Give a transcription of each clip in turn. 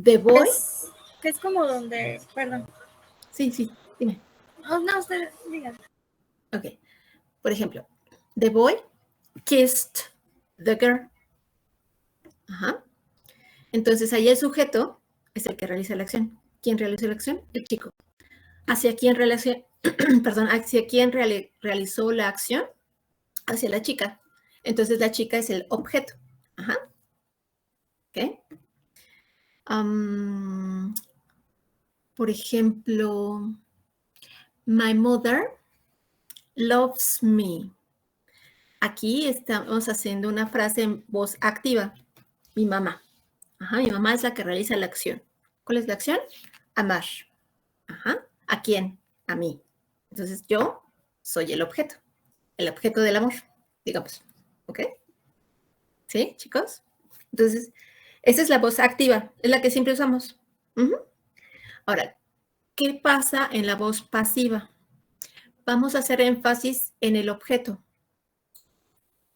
The boy. Que es como donde, perdón. Sí, dime. Oh, no, usted diga. Ok. Por ejemplo, the boy kissed the girl. Ajá. Entonces, ahí el sujeto es el que realiza la acción. ¿Quién realiza la acción? El chico. ¿Hacia quién realizó la acción? Hacia la chica. Entonces, la chica es el objeto. Ajá. ¿Ok? Por ejemplo, my mother loves me. Aquí estamos haciendo una frase en voz activa. Mi mamá. Ajá, mi mamá es la que realiza la acción. ¿Cuál es la acción? Amar. Ajá. ¿A quién? A mí. Entonces, yo soy el objeto del amor, digamos. ¿Ok? ¿Sí, chicos? Entonces, esa es la voz activa, es la que siempre usamos. Ahora, ¿qué pasa en la voz pasiva? Vamos a hacer énfasis en el objeto.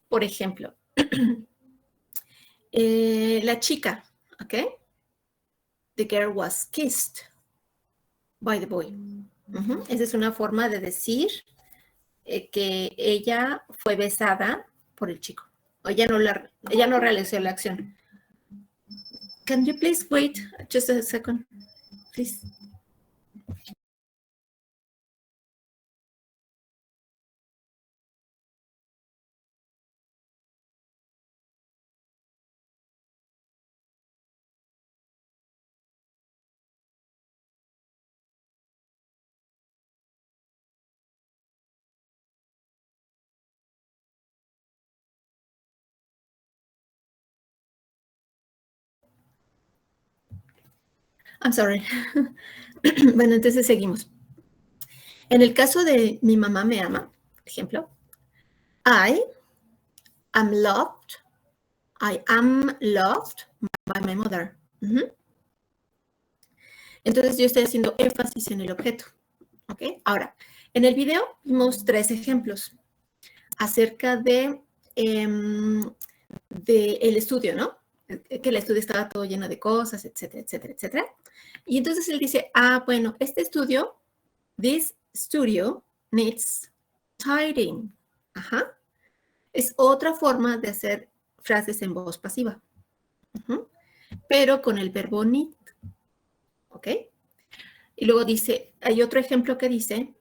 Por ejemplo, la chica, ¿ok? The girl was kissed by the boy. Esa es una forma de decir que ella fue besada por el chico. O ella no realizó la acción. Can you please wait just a second, please? I'm sorry. Bueno, entonces seguimos. En el caso de mi mamá me ama, por ejemplo, I am loved by my mother. Entonces yo estoy haciendo énfasis en el objeto. ¿Ok? Ahora, en el video vimos 3 ejemplos acerca de el estudio, ¿no? Que el estudio estaba todo lleno de cosas, etcétera, etcétera, etcétera. Y entonces él dice, bueno, this studio needs tidying. Ajá. Es otra forma de hacer frases en voz pasiva. Pero con el verbo need. ¿Ok? Y luego dice, hay otro ejemplo que dice,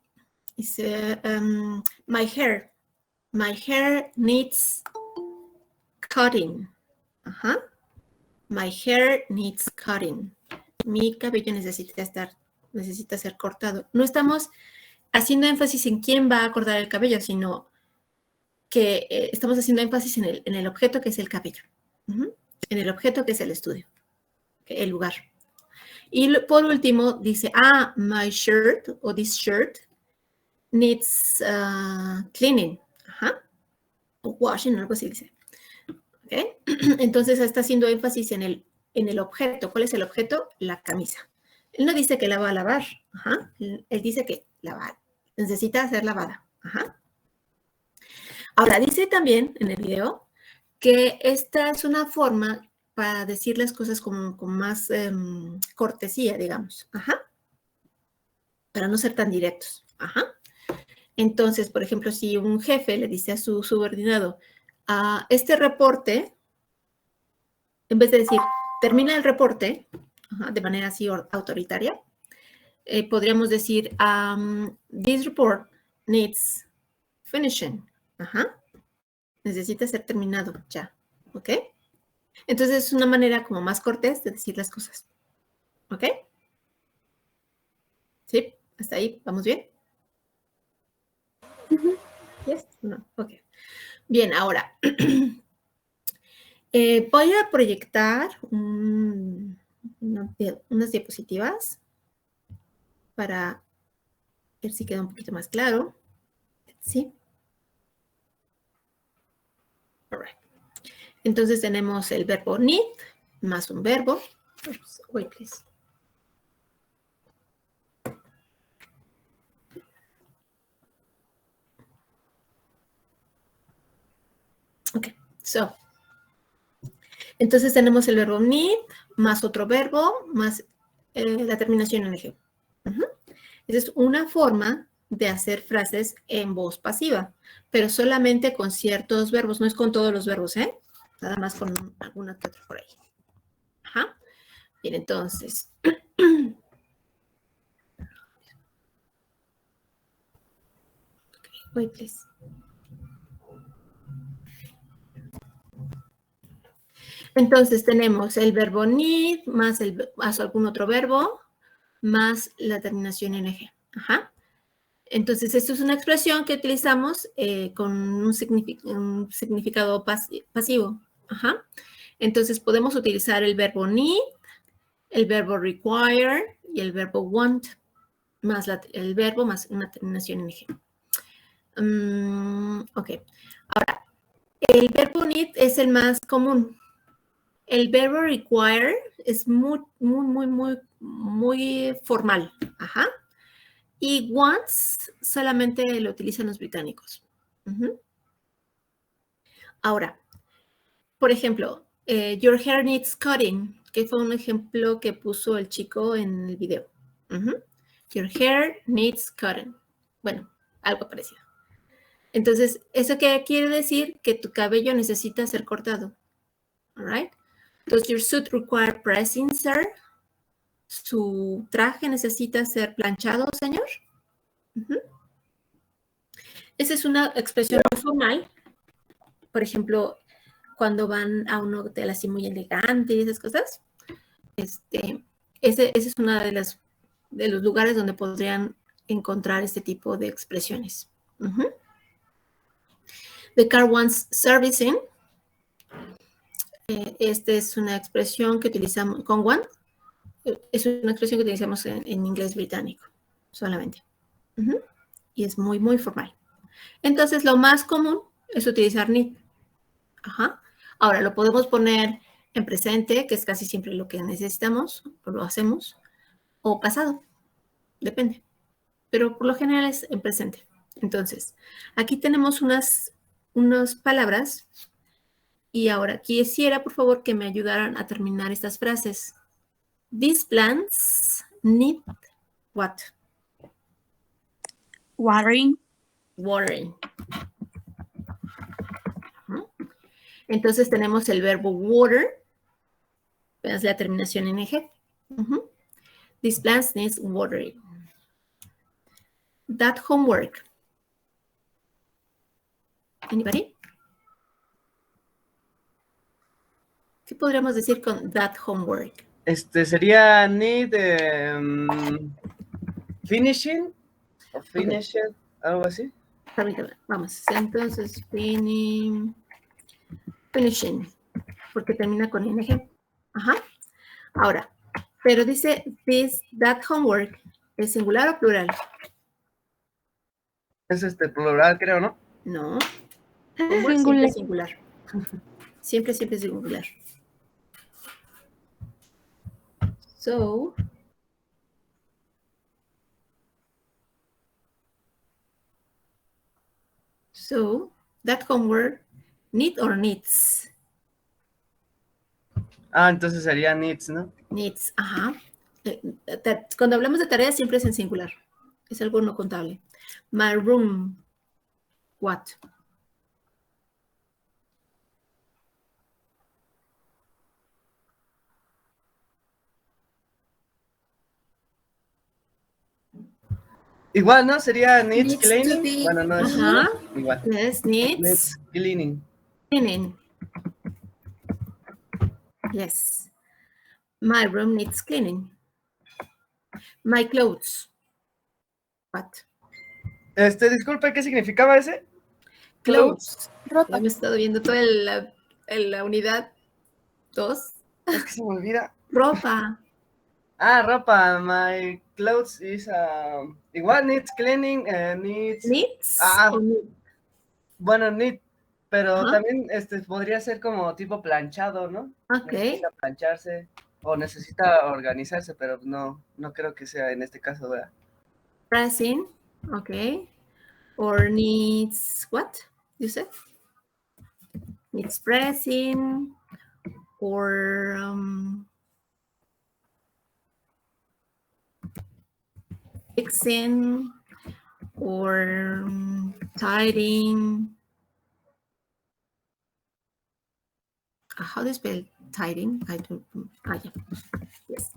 my hair needs cutting. Ajá. My hair needs cutting. Mi cabello necesita ser cortado. No estamos haciendo énfasis en quién va a cortar el cabello, sino que estamos haciendo énfasis en el objeto que es el cabello. En el objeto que es el estudio, el lugar. Y por último dice, my shirt o this shirt needs cleaning. Ajá. O washing, algo así dice. ¿Okay? Entonces está haciendo énfasis en el objeto. ¿Cuál es el objeto? La camisa. Él no dice que la va a lavar. Ajá. Él dice que necesita ser lavada. Ajá. Ahora, dice también en el video que esta es una forma para decir las cosas con más cortesía, digamos. Ajá. Para no ser tan directos. Ajá. Entonces, por ejemplo, si un jefe le dice a su subordinado, este reporte, en vez de decir, termina el reporte, de manera así autoritaria, podríamos decir, this report needs finishing. Ajá. Necesita ser terminado ya. ¿Ok? Entonces es una manera como más cortés de decir las cosas. ¿Ok? ¿Sí? ¿Hasta ahí? ¿Vamos bien? ¿Yes? No. Ok. Bien, ahora voy a proyectar unas diapositivas para ver si queda un poquito más claro. ¿Sí? All right. Entonces tenemos el verbo need más un verbo. Oops, wait, please. Okay, so Entonces tenemos el verbo need más otro verbo más la terminación en ing. Esa es una forma de hacer frases en voz pasiva, pero solamente con ciertos verbos, no es con todos los verbos, ¿eh? Nada más con alguna que otra por ahí. Ajá. Bien, entonces. Wait, please. Entonces tenemos el verbo need más algún otro verbo más la terminación en ing. Ajá. Entonces, esto es una expresión que utilizamos con un significado pasivo. Ajá. Entonces, podemos utilizar el verbo need, el verbo require y el verbo want, más el verbo más una terminación en ing. Ok. Ahora, el verbo need es el más común. El verbo require es muy formal. Ajá. Y wants solamente lo utilizan los británicos. Ahora, por ejemplo, your hair needs cutting, que fue un ejemplo que puso el chico en el video. Your hair needs cutting. Bueno, algo parecido. Entonces, ¿eso qué quiere decir? Que tu cabello necesita ser cortado. All right? Does your suit require pressing, sir? ¿Su traje necesita ser planchado, señor? Esa es una expresión muy formal. Por ejemplo, cuando van a un hotel así muy elegante y esas cosas, ese es uno de los lugares donde podrían encontrar este tipo de expresiones. The car wants servicing. Esta es una expresión que utilizamos con want. Es una expresión que utilizamos en inglés británico solamente. Y es muy formal. Entonces, lo más común es utilizar need. Ajá. Ahora, lo podemos poner en presente, que es casi siempre lo que necesitamos, o lo hacemos, o pasado, depende. Pero por lo general es en presente. Entonces, aquí tenemos unas palabras, y ahora quisiera, por favor, que me ayudaran a terminar estas frases. These plants need what? Watering. Watering. Entonces tenemos el verbo water, es la terminación en ing. These plants need watering. That homework. Anybody? ¿Qué podríamos decir con that homework? Sería need finishing o finished, okay. Algo así. Permítame, vamos. Entonces, finishing, porque termina con ing. Ajá. Ahora, pero dice that homework, ¿es singular o plural? Es plural, creo, ¿no? No. Siempre singular. Siempre singular. So, that homework, need or needs? Entonces sería needs, ¿no? Needs, ajá. Cuando hablamos de tareas siempre es en singular. Es algo no contable. My room, what? Igual, ¿no? Sería needs cleaning. Bueno, no es igual. Yes, needs cleaning. Cleaning. Yes. My room needs cleaning. My clothes. What? Disculpe, ¿qué significaba ese? Clothes. Ropa. Hemos estado viendo toda la unidad 2. Es que se me olvida. Ropa. Ropa. My clothes is igual needs cleaning, needs. Needs. Bueno, need, pero también podría ser como tipo planchado, ¿no? Ok. Necesita plancharse o necesita organizarse, pero no creo que sea en este caso, ¿verdad? Pressing, ok. Or needs what? You said? Needs pressing. or fixing, or tidying. How do you spell tidying? I don't. Yeah. Yes.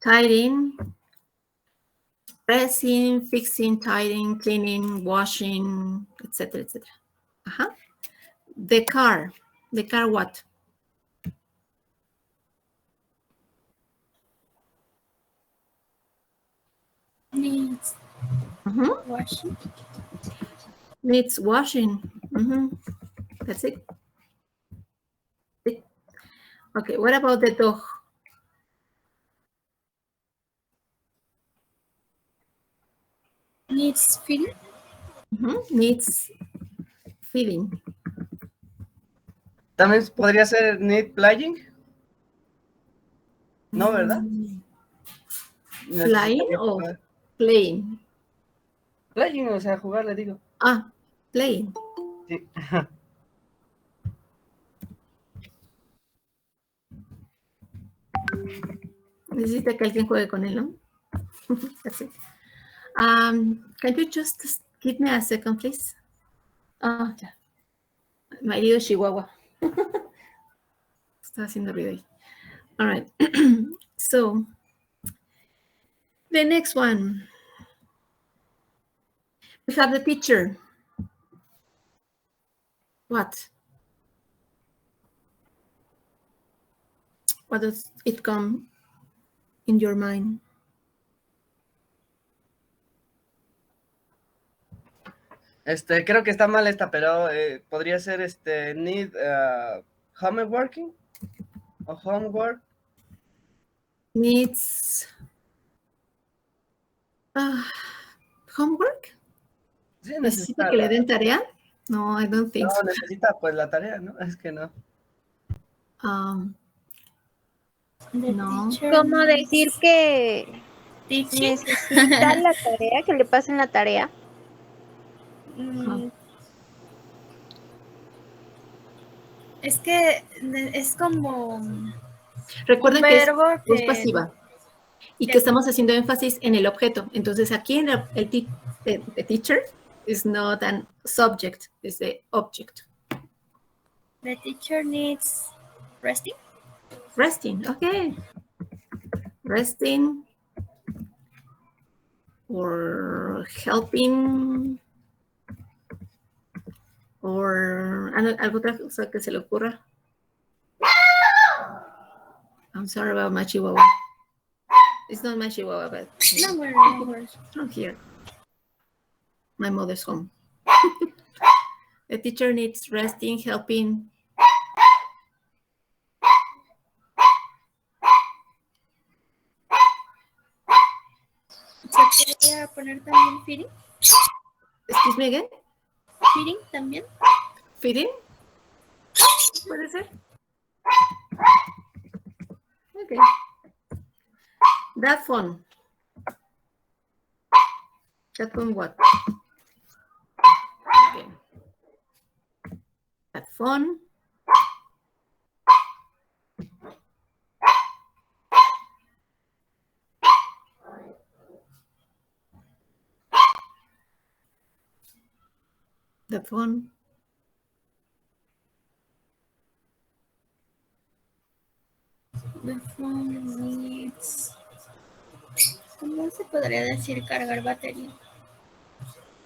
Tidying, pressing, fixing, tidying, cleaning, washing, etc., etc. The car what? Needs washing. Needs washing. That's it. Okay, what about the dog? Needs feeding. Needs feeding. También podría ser need playing. No, ¿verdad? Flying o playing. Playing, o sea, jugar, le digo. Playing. Sí. Necesita que alguien juegue con él, ¿no? That's it. Can you just give me a second, please? Yeah. My little Chihuahua. Está haciendo ruido ahí. All right. So, the next one. We have the teacher. What? What does it come in your mind? Creo que está mal esta, pero podría ser need homeworking o homework. Needs homework. Sí, ¿Necesita que le den tarea? No, I don't think no, so. necesita pues la tarea, ¿no? Es que no. No. ¿Cómo decir que Teaching. necesita la tarea, que le pasen la tarea? Es que es como Recuerden un que es verbo voz pasiva y que estamos haciendo énfasis en el objeto. Entonces aquí en the teacher is not an subject, it's the object. The teacher needs resting. Resting, okay. Resting or helping or algo otra cosa que se le ocurra. I'm sorry about my Chihuahua. It's not my Chihuahua, but No worries. from here. My mother's home. The teacher needs resting, helping. ¿Se podría poner también feeding? Excuse me again? Feeding también. Feeding? Puede ser. Okay. That phone. That phone what? Okay. That phone. The phone. The phone needs. ¿Cómo se podría decir cargar batería?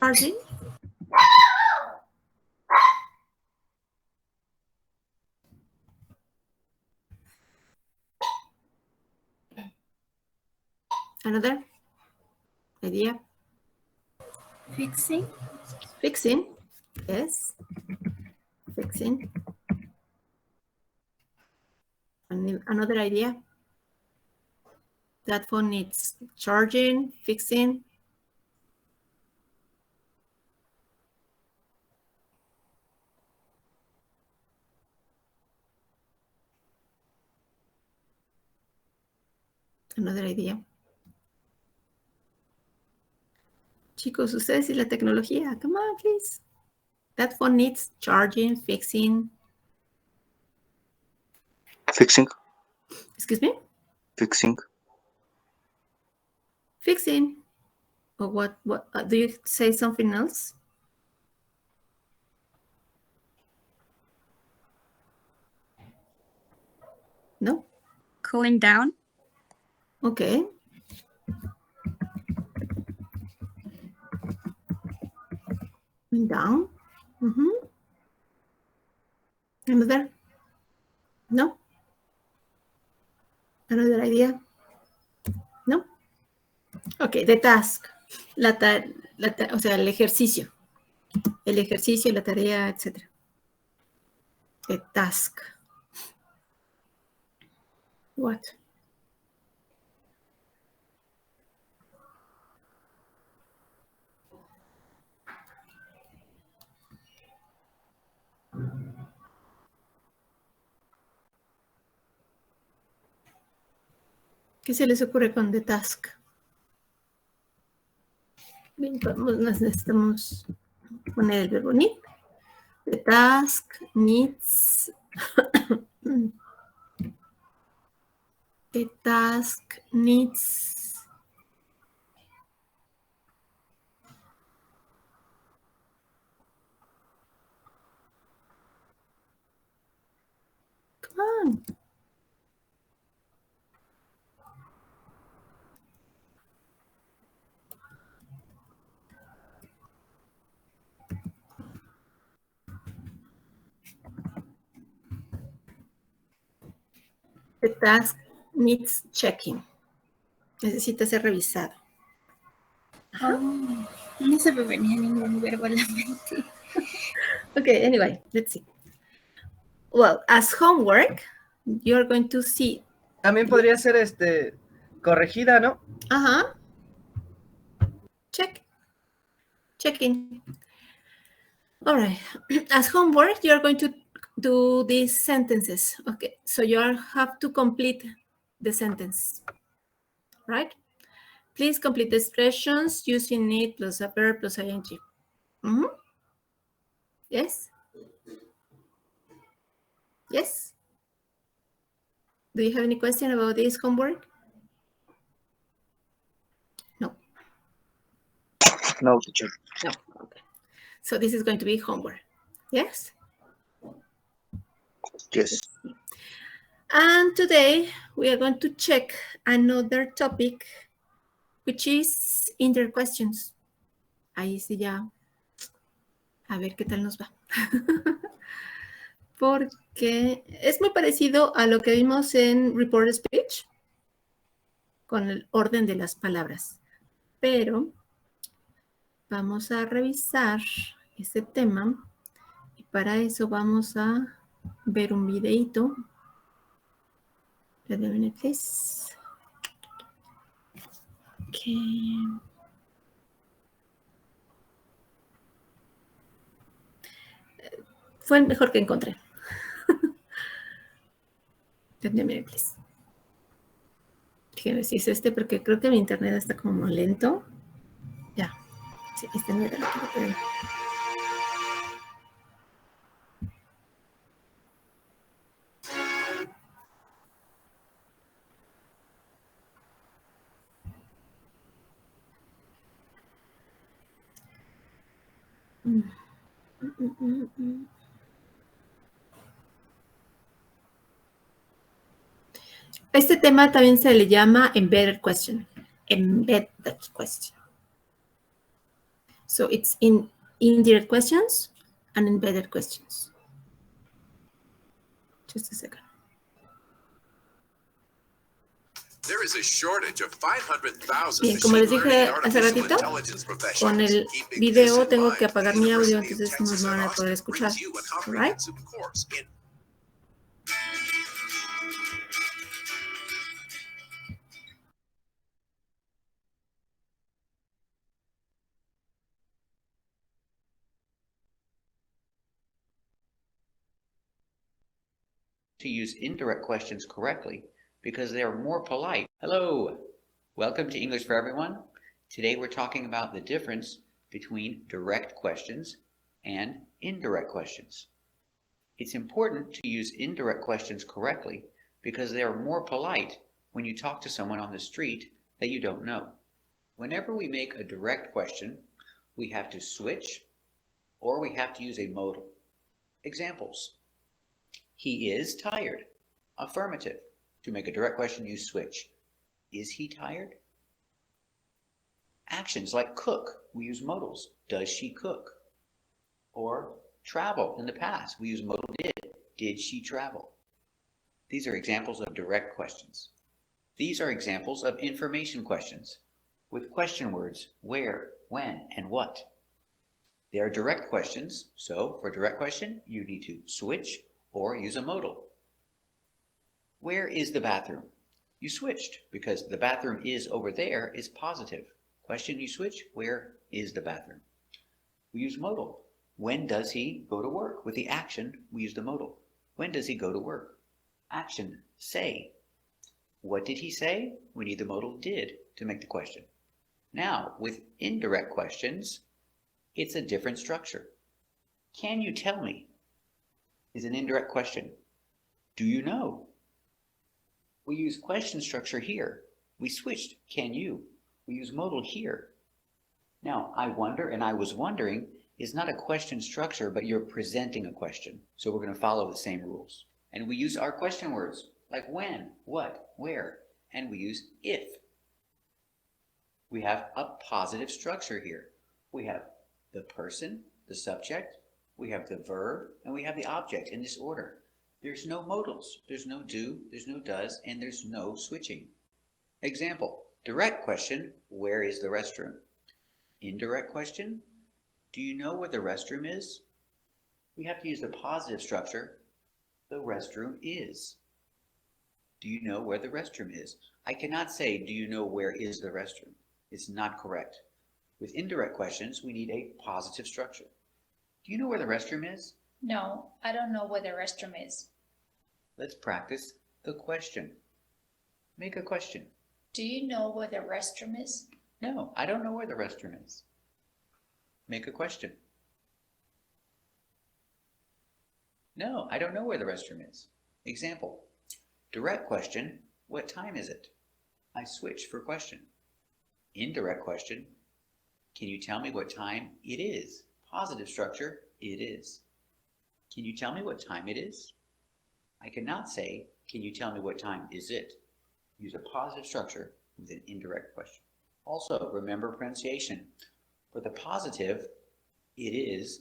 Charging. Another idea? Fixing. Fixing. Yes. Fixing. Another idea? That phone needs charging, fixing. Another idea. Chicos, ustedes y la tecnología. Come on, please. That phone needs charging, fixing. Fixing. Excuse me? Fixing. Fixing. Or what do you say something else? No? Cooling down. Okay. Down. Another? No? Another idea? No? Okay, the task. O sea, el ejercicio. El ejercicio, la tarea, etc. The task. What? ¿Qué se les ocurre con the task? Bien, necesitamos poner el verbo need. The task needs. The task needs. Come on. The task needs checking. Necesita ser revisado. No se me venía ningún verbo a la mente. Okay, anyway, let's see. Well, as homework, you're going to see. También podría ser corregida, ¿no? Check. Checking. All right. As homework, you're going to do these sentences. Okay, so you have to complete the sentence, right? Please complete the expressions using need plus a verb plus ing. Yes? Yes? Do you have any question about this homework? No. No, teacher. No. Okay. So this is going to be homework. Yes? Yes. And today we are going to check another topic, which is indirect questions. Ahí sí ya, a ver qué tal nos va. Porque es muy parecido a lo que vimos en Reported Speech, con el orden de las palabras. Pero vamos a revisar este tema y para eso vamos a ver un videito. Wait a minute, please. Okay. Fue el mejor que encontré. Wait a minute, please. Déjenme ver si es este, porque creo que mi internet está como lento. Ya. Sí, este no era lo que quería. Este tema también se le llama embedded question. Embedded question. So it's in indirect questions and embedded questions. Just a second. There is a shortage of 500,000 Bien, como les machine dije learning and hace artificial ratito, intelligence professionals. con el Keeping video this in tengo mind, que apagar the mi audio, University of entonces no Texas me van a at poder Austin escuchar. brings you a All right? comprehensive course in to use indirect questions correctly because they are more polite. Hello, welcome to English for Everyone. Today we're talking about the difference between direct questions and indirect questions. It's important to use indirect questions correctly because they are more polite when you talk to someone on the street that you don't know. Whenever we make a direct question, we have to switch or we have to use a modal. Examples. He is tired. Affirmative. To make a direct question, use switch. Is he tired? Actions like cook, we use modals. Does she cook? Or travel in the past, we use modal did. Did she travel? These are examples of direct questions. These are examples of information questions with question words where, when, and what. They are direct questions, so for a direct question, you need to switch or use a modal. Where is the bathroom? You switched because the bathroom is over there is positive. Question, you switch, where is the bathroom? We use modal. When does he go to work? With the action, we use the modal. When does he go to work? Action, say. What did he say? We need the modal did to make the question. Now, with indirect questions, it's a different structure. Can you tell me? Is an indirect question. Do you know? We use question structure here. We switched can you. We use modal here. Now, I wonder and I was wondering is not a question structure, but you're presenting a question. So we're going to follow the same rules. And we use our question words like when, what, where, and we use if. We have a positive structure here. We have the person, the subject, we have the verb, and we have the object in this order. There's no modals. There's no do, there's no does, and there's no switching. Example, direct question, where is the restroom? Indirect question, do you know where the restroom is? We have to use the positive structure. The restroom is. Do you know where the restroom is? I cannot say, do you know where is the restroom? It's not correct. With indirect questions, we need a positive structure. Do you know where the restroom is? No, I don't know where the restroom is. Let's practice the question. Make a question. Do you know where the restroom is? No, I don't know where the restroom is. Make a question. No, I don't know where the restroom is. Example, direct question, what time is it? I switch for question. Indirect question, can you tell me what time it is? Positive structure, it is. Can you tell me what time it is? I cannot say, can you tell me what time is it? Use a positive structure with an indirect question. Also, remember pronunciation. For the positive, it is,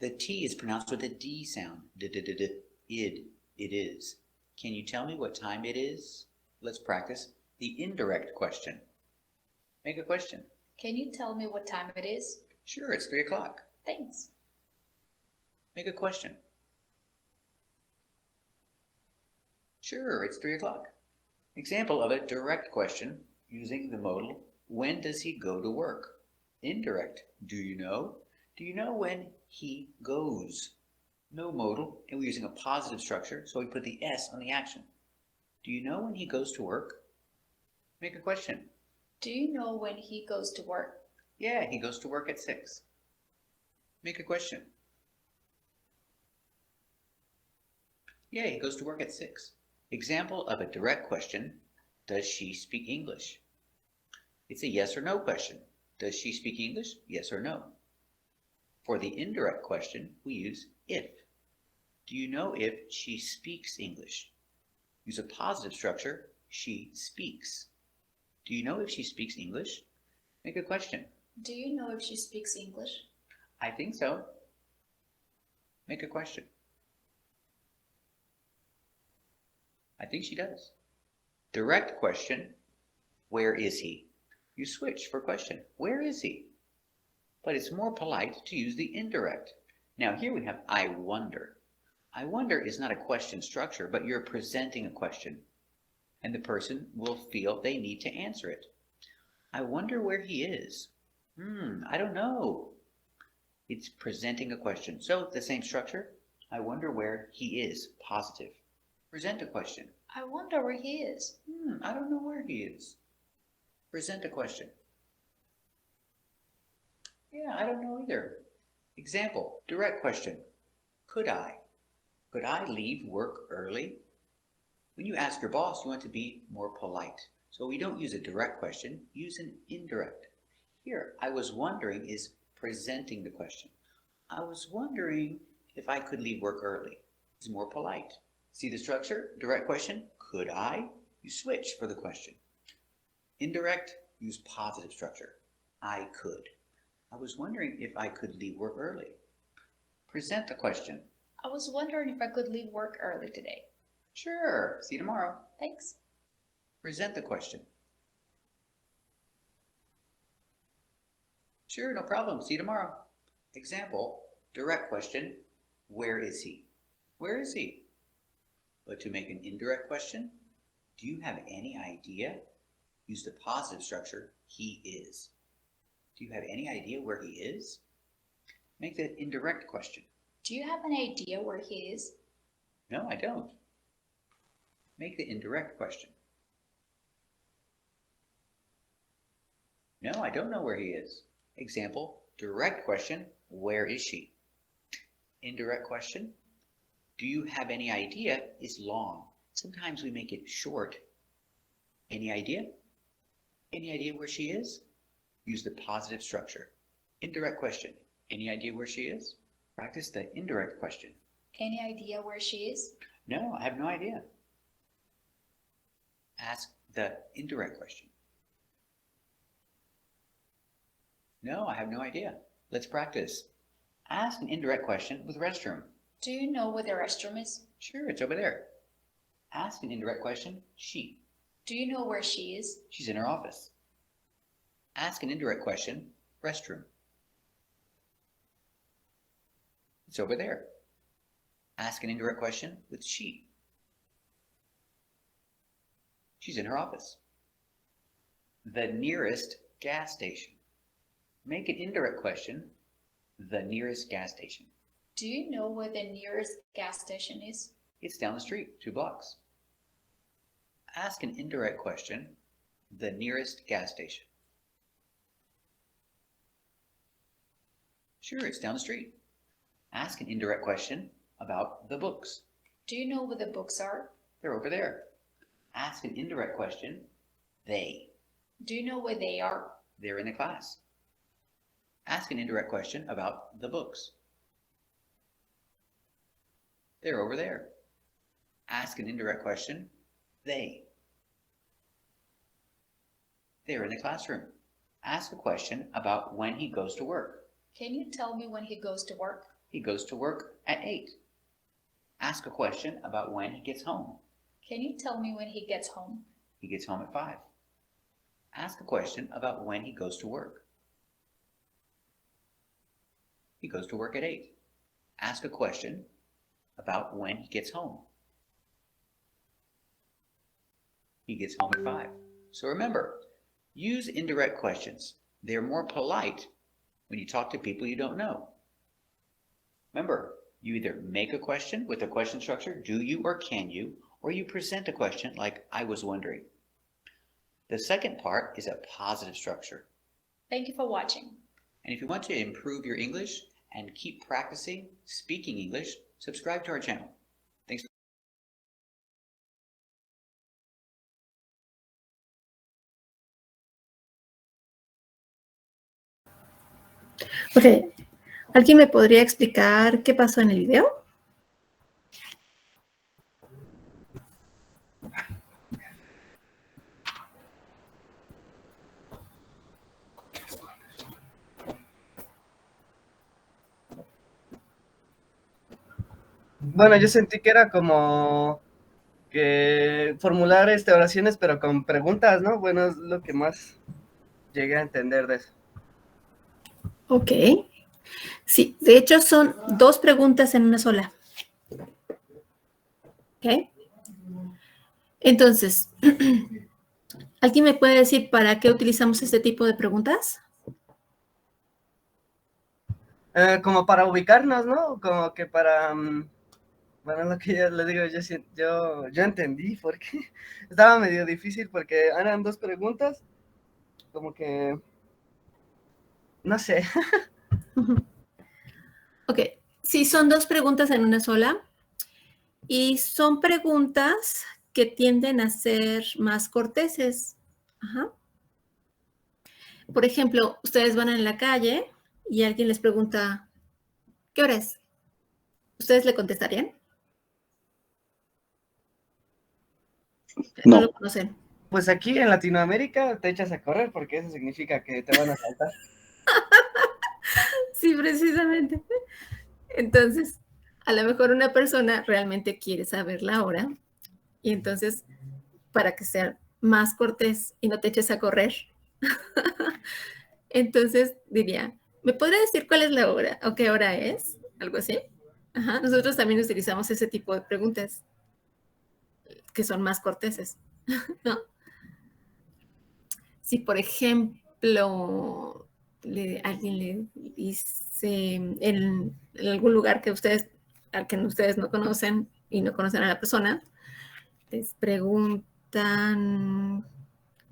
the T is pronounced with a D sound. It is. Can you tell me what time it is? Let's practice the indirect question. Make a question. Can you tell me what time it is? Sure, it's 3 o'clock. Thanks. Make a question. Sure, it's 3 o'clock. Example of a direct question using the modal, when does he go to work? Indirect, do you know? Do you know when he goes? No modal, and we're using a positive structure, so we put the S on the action. Do you know when he goes to work? Make a question. Do you know when he goes to work? Yeah, he goes to work at 6. Make a question. Yeah, he goes to work at 6. Example of a direct question, does she speak English? It's a yes or no question. Does she speak English? Yes or no. For the indirect question, we use if. Do you know if she speaks English? Use a positive structure, she speaks. Do you know if she speaks English? Make a question. Do you know if she speaks English? I think so. Make a question. I think she does. Direct question, where is he? You switch for question. Where is he? But it's more polite to use the indirect. Now here we have I wonder. I wonder is not a question structure, but you're presenting a question. And the person will feel they need to answer it. I wonder where he is. I don't know. It's presenting a question. So the same structure. I wonder where he is. Positive. Present a question. I wonder where he is. I don't know where he is. Present a question. Yeah, I don't know either. Example, direct question. Could I leave work early? When you ask your boss, you want to be more polite. So we don't use a direct question, use an indirect. Here, I was wondering is presenting the question. I was wondering if I could leave work early. It's more polite. See the structure? Direct question, could I? You switch for the question. Indirect, use positive structure. I could. I was wondering if I could leave work early. Present the question. I was wondering if I could leave work early today. Sure. See you tomorrow. Thanks. Present the question. Sure, no problem. See you tomorrow. Example, direct question, where is he? Where is he? But to make an indirect question, do you have any idea? Use the positive structure, he is. Do you have any idea where he is? Make that indirect question. Do you have an idea where he is? No, I don't. Make the indirect question. No, I don't know where he is. Example, direct question, where is she? Indirect question, do you have any idea is long. Sometimes we make it short. Any idea? Any idea where she is? Use the positive structure. Indirect question, any idea where she is? Practice the indirect question. Any idea where she is? No, I have no idea. Ask the indirect question. No, I have no idea. Let's practice. Ask an indirect question with restroom. Do you know where the restroom is? Sure, it's over there. Ask an indirect question, she. Do you know where she is? She's in her office. Ask an indirect question, restroom. It's over there. Ask an indirect question with she. She's in her office. The nearest gas station. Make an indirect question, the nearest gas station. Do you know where the nearest gas station is? It's down the street, 2 blocks. Ask an indirect question, the nearest gas station. Sure, it's down the street. Ask an indirect question about the books. Do you know where the books are? They're over there. Ask an indirect question, they. Do you know where they are? They're in the class. Ask an indirect question about the books. They're over there. Ask an indirect question, they. They're in the classroom. Ask a question about when he goes to work. Can you tell me when he goes to work? He goes to work at 8. Ask a question about when he gets home. Can you tell me when he gets home? He gets home at 5. Ask a question about when he goes to work. He goes to work at 8. Ask a question about when he gets home. He gets home at 5. So remember, use indirect questions. They're more polite when you talk to people you don't know. Remember, you either make a question with a question structure, do you or can you, or you present a question like, I was wondering. The second part is a positive structure. Thank you for watching. And if you want to improve your English and keep practicing speaking English, subscribe to our channel. Thanks. Ok. ¿Alguien me podría explicar qué pasó en el video? Bueno, yo sentí que era como que formular oraciones, pero con preguntas, ¿no? Bueno, es lo que más llegué a entender de eso. Ok. Sí, de hecho son 2 preguntas en una sola. Ok. Entonces, ¿alguien me puede decir para qué utilizamos este tipo de preguntas? Como para ubicarnos, ¿no? Como que para... bueno, lo que yo le digo, yo entendí porque estaba medio difícil porque eran 2 preguntas, como que... no sé. Ok, sí, son 2 preguntas en una sola. Y son preguntas que tienden a ser más corteses. Ajá. Por ejemplo, ustedes van en la calle y alguien les pregunta, ¿qué hora es? ¿Ustedes le contestarían? No lo conocen. Pues aquí en Latinoamérica te echas a correr porque eso significa que te van a saltar. Sí, precisamente. Entonces, a lo mejor una persona realmente quiere saber la hora y entonces, para que sea más cortés y no te eches a correr, entonces diría, ¿me podría decir cuál es la hora o qué hora es? Algo así. Ajá. Nosotros también utilizamos ese tipo de preguntas que son más corteses, ¿no? Si, por ejemplo, alguien le dice en algún lugar que ustedes no conocen y no conocen a la persona, les preguntan,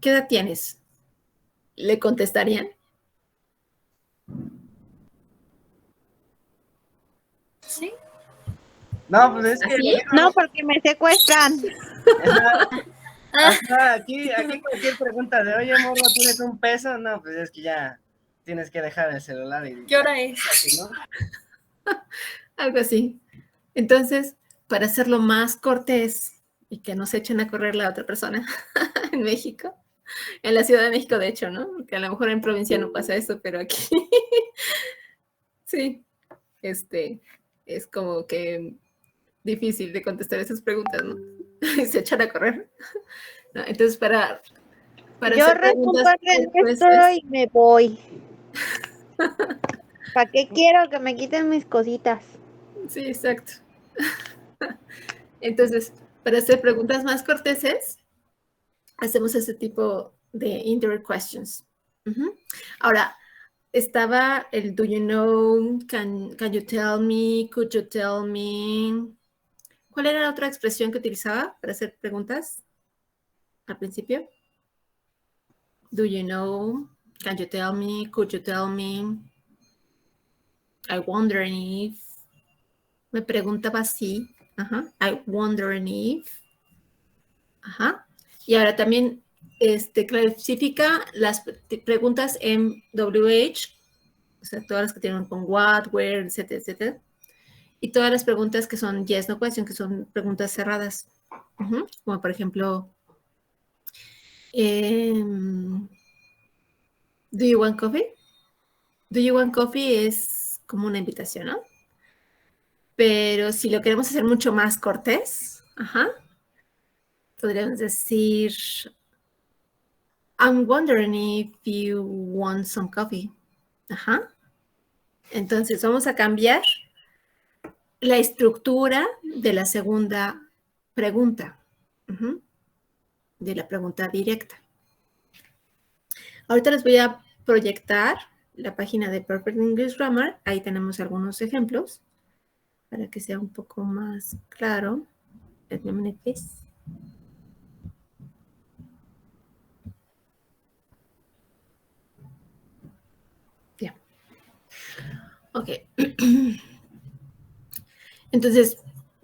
¿qué edad tienes? ¿Le contestarían? Sí. No, pues es que ¿Así? No, porque me secuestran. ajá, aquí cualquier pregunta de, oye, morro, ¿tienes un peso? No, pues es que ya tienes que dejar el celular y... ¿Qué hora es? así, ¿no? Algo así. Entonces, para hacerlo más cortés y que no se echen a correr la otra persona en México, en la Ciudad de México, de hecho, ¿no? Que a lo mejor en provincia no pasa eso, pero aquí sí, es como que difícil de contestar esas preguntas, ¿no? Se echan a correr. ¿No? Entonces, para Yo hacer preguntas respondo corteses, esto y me voy. ¿Para qué quiero que me quiten mis cositas? sí, exacto. Entonces, para hacer preguntas más corteses, hacemos ese tipo de indirect questions. Ahora, estaba el do you know, can you tell me, could you tell me. ¿Cuál era la otra expresión que utilizaba para hacer preguntas al principio? Do you know, can you tell me, could you tell me. I wonder if. Me preguntaba así. Ajá. I wonder if. Ajá. Y ahora también clasifica las preguntas en WH, o sea, todas las que tienen con what, where, etcétera, etcétera. Y todas las preguntas que son yes, no question, que son preguntas cerradas. Como por ejemplo, do you want coffee? Do you want coffee es como una invitación, ¿no? Pero si lo queremos hacer mucho más cortés, podríamos decir, I'm wondering if you want some coffee. Entonces vamos a cambiar la estructura de la segunda pregunta, de la pregunta directa. Ahorita les voy a proyectar la página de Perfect English Grammar. Ahí tenemos algunos ejemplos para que sea un poco más claro. Let me a minute, please. Yeah. Ok. Entonces,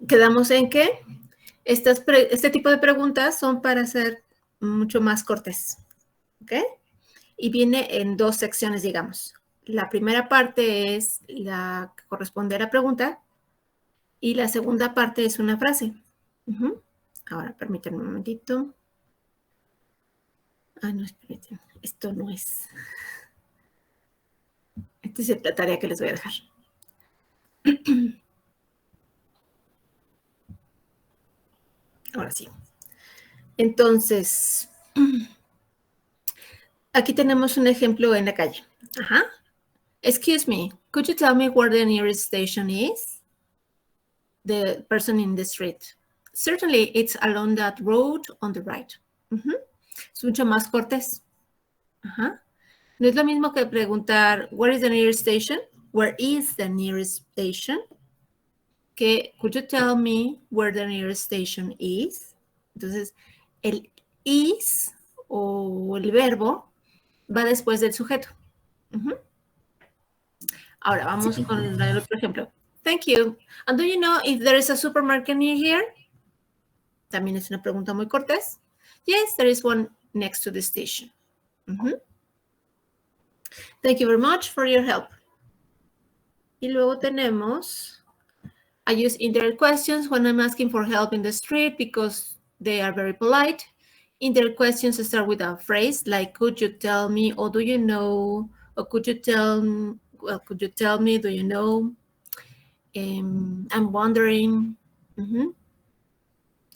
quedamos en que este tipo de preguntas son para ser mucho más cortés. ¿Ok? Y viene en dos secciones, digamos. La primera parte es la que corresponde a la pregunta y la segunda parte es una frase. Ahora, permítanme un momentito. Ah, no, espérenme. Esto no es. Esta es la tarea que les voy a dejar. Ahora sí. Entonces, aquí tenemos un ejemplo en la calle. Excuse me, could you tell me where the nearest station is? The person in the street. Certainly, it's along that road on the right. Es mucho más cortés. No es lo mismo que preguntar, where is the nearest station? Where is the nearest station? Que, could you tell me where the nearest station is? Entonces, el is o el verbo va después del sujeto. Ahora, vamos con el otro ejemplo. Thank you. And do you know if there is a supermarket near here? También es una pregunta muy cortés. Yes, there is one next to the station. Thank you very much for your help. Y luego tenemos, I use indirect questions when I'm asking for help in the street because they are very polite. Indirect questions start with a phrase like, could you tell me, or do you know, or could you tell me, do you know? I'm wondering.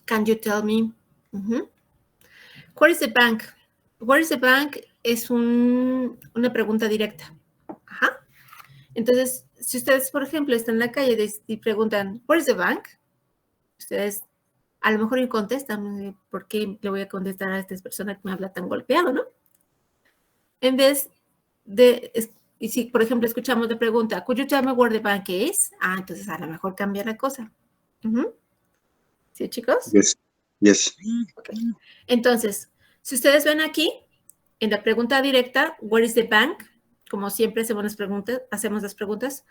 Can you tell me? Where is the bank? Where is the bank es una pregunta directa. Ajá. Entonces, si ustedes, por ejemplo, están en la calle y preguntan, where is the bank? Ustedes a lo mejor contestan, ¿por qué le voy a contestar a esta persona que me habla tan golpeado, no? En vez de, y si, por ejemplo, escuchamos la pregunta, could you tell me where the bank is? Ah, entonces a lo mejor cambia la cosa. ¿Sí, chicos? Yes. Yes. Okay. Entonces, si ustedes ven aquí, en la pregunta directa, where is the bank? Como siempre hacemos las preguntas.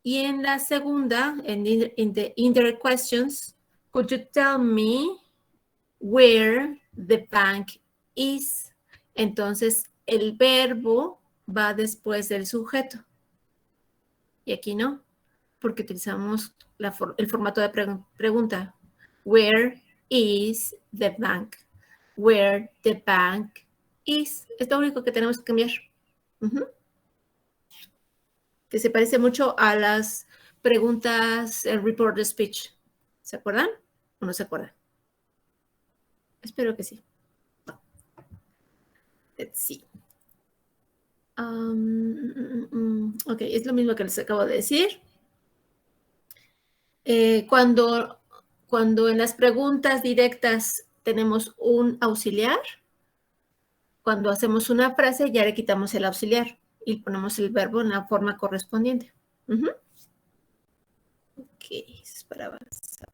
Y en la segunda, en the indirect questions, could you tell me where the bank is? Entonces, el verbo va después del sujeto. Y aquí no, porque utilizamos el formato de pregunta. Where is the bank? Where the bank is. Es lo único que tenemos que cambiar. Que se parece mucho a las preguntas report the speech. ¿Se acuerdan o no se acuerdan? Espero que sí. Let's see. Ok, es lo mismo que les acabo de decir. Cuando en las preguntas directas tenemos un auxiliar, cuando hacemos una frase ya le quitamos el auxiliar y ponemos el verbo en la forma correspondiente. Ok, es para avanzar.